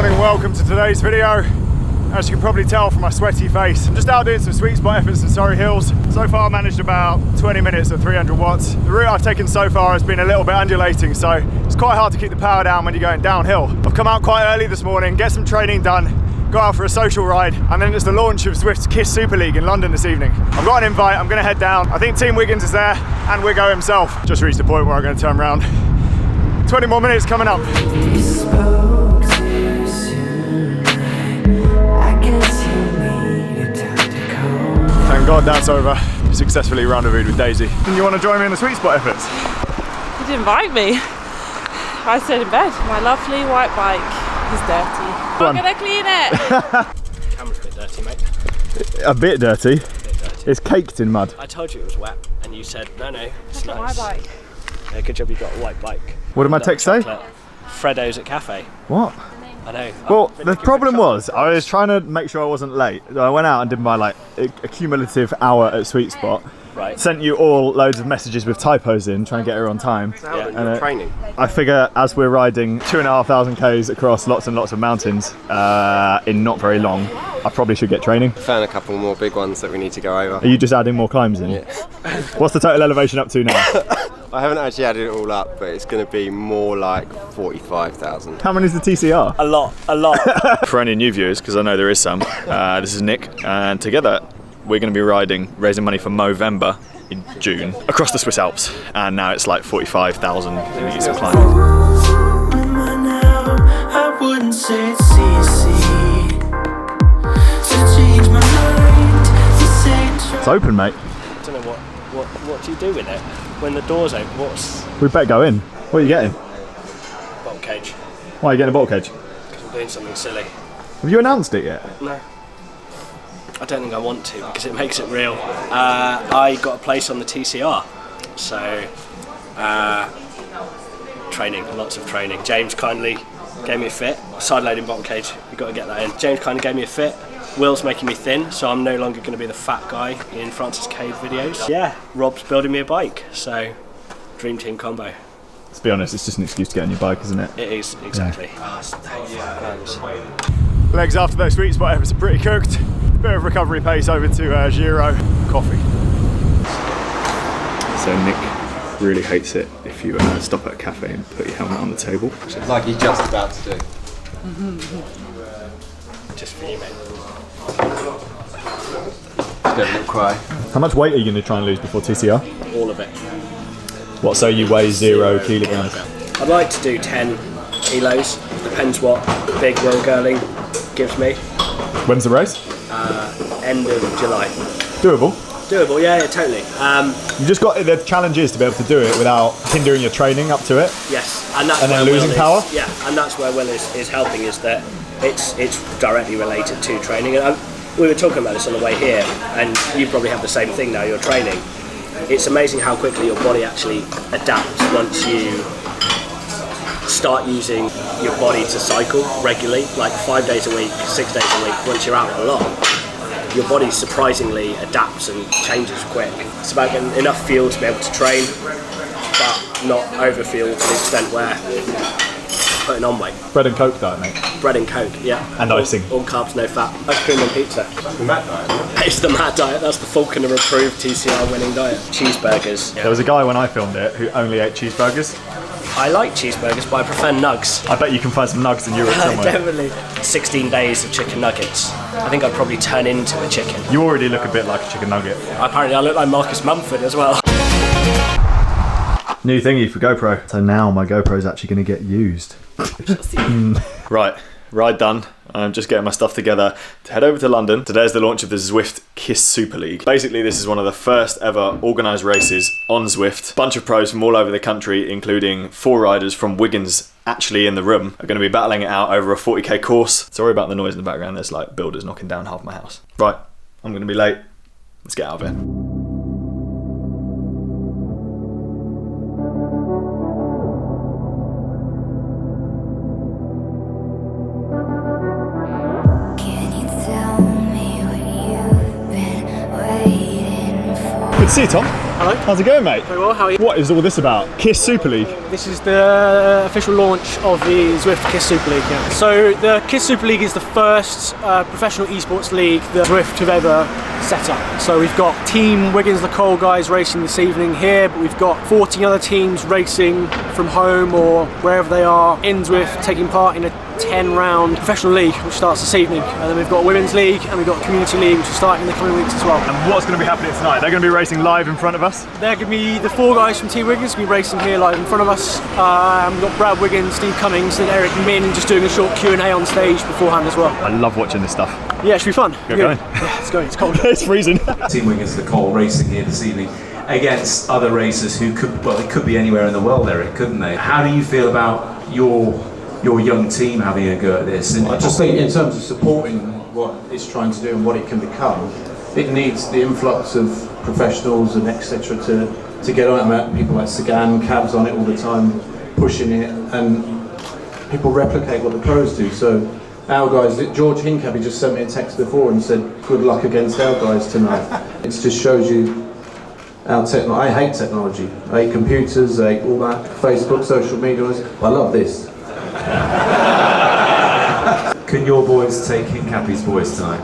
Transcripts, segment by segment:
morning, welcome to today's video. As you can probably tell from my sweaty face, I'm just out doing some sweet spot efforts in Surrey Hills. So far I managed about 20 minutes at 300 watts. The route I've taken so far has been a little bit undulating, so it's quite hard to keep the power down when you're going downhill. I've come out quite early this morning, get some training done, go out for a social ride, and then it's the launch of Zwift's KISS Superleague in London this evening. I've got an invite, I'm gonna head down. I think Team Wiggins is there, and Wiggo himself. Just reached the point where I'm gonna turn around. 20 more minutes coming up. Thank God that's over. Successfully rendezvoused with Daisy. You want to join me in the sweet spot efforts? You didn't invite me. I stayed in bed. My lovely white bike is dirty. I'm gonna clean it. Camera's a bit dirty, mate. A bit dirty? It's caked in mud. I told you it was wet, and you said, no, it's Look nice. at my bike. Yeah, good job you got a white bike. What did my text say? Freddo's at cafe. What? I know. Well, the problem was, I was trying to make sure I wasn't late. So I went out and did my a cumulative hour at Sweet Spot. Right. Sent you all loads of messages with typos in, trying to get her on time. Yeah. And Training. I figure as we're riding 2,500 k's across lots and lots of mountains in not very long, I probably should get training. Found a couple more big ones that we need to go over. Are you just adding more climbs in? Yeah. What's the total elevation up to now? I haven't actually added it all up, but it's going to be more like 45,000. How many is the TCR? A lot. For any new viewers, because I know there is some, this is Nick, and together we're going to be raising money for Movember in June across the Swiss Alps, and now it's like 45,000 meters of climbing. I wouldn't say it's easy to change my mind. It's open, mate. I don't know what do you do with it when the door's open? We better go in. What are you getting? Bottle cage. Why are you getting a bottle cage? Because I'm doing something silly. Have you announced it yet? No. I don't think I want to because it makes it real. I got a place on the TCR, so training, lots of training. James kindly gave me a fit. Side loading bottle cage, you've got to get that in. James kindly gave me a fit. Will's making me thin, so I'm no longer going to be the fat guy in Francis CADE videos. Yeah, Rob's building me a bike, so dream team combo. Let's be honest, it's just an excuse to get on your bike, isn't it? It is, exactly. Legs after those sweet spot efforts are pretty cooked. Bit of recovery pace over to Giro. Coffee. So Nick really hates it if you stop at a cafe and put your helmet on the table. Like he's just about to do. Just for you, mate. Don't cry. How much weight are you going to try and lose before TCR? All of it. What, so you weigh 0 kilograms? I'd like to do 10 kilos. Depends what big Will Girling gives me. When's the race? End of July. Doable. Doable, yeah, totally. You just got the challenge is to be able to do it without hindering your training up to it. Yes, and that's and then where losing Will power. Yeah, and that's where Will is helping, is that it's directly related to training. And we were talking about this on the way here, and you probably have the same thing now. You're training. It's amazing how quickly your body actually adapts once you start using your body to cycle regularly, like 5 days a week, 6 days a week. Once you're out a lot, your body surprisingly adapts and changes quick. It's about getting enough fuel to be able to train, but not over fuel to the extent where putting on weight. Bread and Coke diet, mate. Bread and Coke, yeah. And icing. All carbs, no fat. Ice cream and pizza. The Matt diet. It's the Matt diet. That's the Falconer approved TCR winning diet. Cheeseburgers. There was a guy when I filmed it who only ate cheeseburgers. I like cheeseburgers, but I prefer nugs. I bet you can find some nugs in Europe somewhere. Definitely. 16 days of chicken nuggets. I think I'd probably turn into a chicken. You already look a bit like a chicken nugget. Apparently I look like Marcus Mumford as well. New thingy for GoPro. So now my GoPro is actually going to get used. Right, ride done. I'm just getting my stuff together to head over to London. Today's the launch of the Zwift KISS Superleague. Basically, this is one of the first ever organised races on Zwift. Bunch of pros from all over the country, including 4 riders from Wiggins actually in the room, are going to be battling it out over a 40k course. Sorry about the noise in the background. There's like builders knocking down half my house. Right, I'm going to be late. Let's get out of here. Good to see you, Tom. Hello. How's it going, mate? Very well, how are you? What is all this about? KISS Super League? This is the official launch of the Zwift KISS Super League. Yeah. So the KISS Super League is the first professional esports league that Zwift have ever set up. So we've got Team Wiggins the Cole guys racing this evening here, but we've got 14 other teams racing from home or wherever they are in Zwift, taking part in a 10-round professional league which starts this evening. And then we've got a women's league and we've got a community league which will start in the coming weeks as well. And what's going to be happening tonight? They're going to be racing live in front of us? They're going to be the 4 guys from Team Wiggins will be racing here live in front of us. We've got Brad Wiggins, Steve Cummings and Eric Min just doing a short Q&A on stage beforehand as well. I love watching this stuff. Yeah, it should be fun. Get going. Yeah, it's going, it's cold. It's freezing. Team Wiggins the Cole racing here this evening against other racers who could, well, they could be anywhere in the world, Eric, couldn't they? How do you feel about your young team having a go at this? And I just think in terms of supporting what it's trying to do and what it can become, it needs the influx of professionals and etc. to get on it. People like Sagan, Cabs on it all the time, pushing it, and people replicate what the pros do. So our guys, George Hincapie just sent me a text before and said, good luck against our guys tonight. It just shows you our I hate technology. I hate computers, I hate all that, Facebook, social media. I love this. can your boys take Hincapie's boys tonight?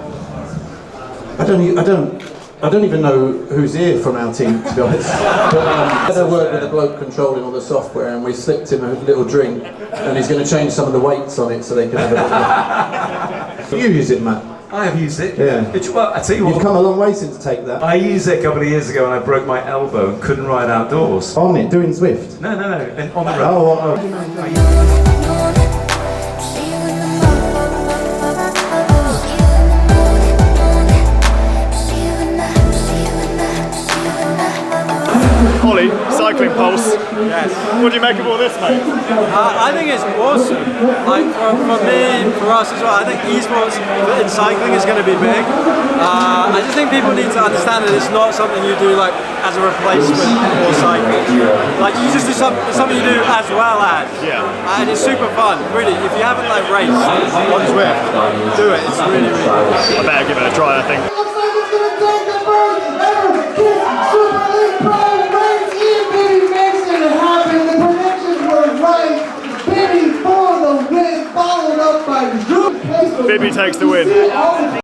I don't even know who's here from our team, to be honest. But I had a word with the bloke controlling all the software and we slipped him a little drink and he's going to change some of the weights on it so they can have a bit of... You use it, Matt? I have used it. Yeah. Well, I tell you what. You've come a long way since take that. I used it a couple of years ago and I broke my elbow and couldn't ride outdoors. On it, doing Zwift? No, and on the road. Oh. Ollie, Cycling Pulse. Yes. What do you make of all this, mate? I think it's awesome. Like for me, for us as well, I think esports in cycling is going to be big. I just think people need to understand that it's not something you do like as a replacement for cycling. Like you just do something you do as well as. Yeah. And it's super fun. Really, if you haven't like raced on Zwift, do it. It's really, really I good. better give it a try, I think. Looks like it's gonna take the first ever KISS Superleague Pro race. Baby makes it happen. The predictions were right. Baby for the win, followed up by Drew. Bibby takes the win.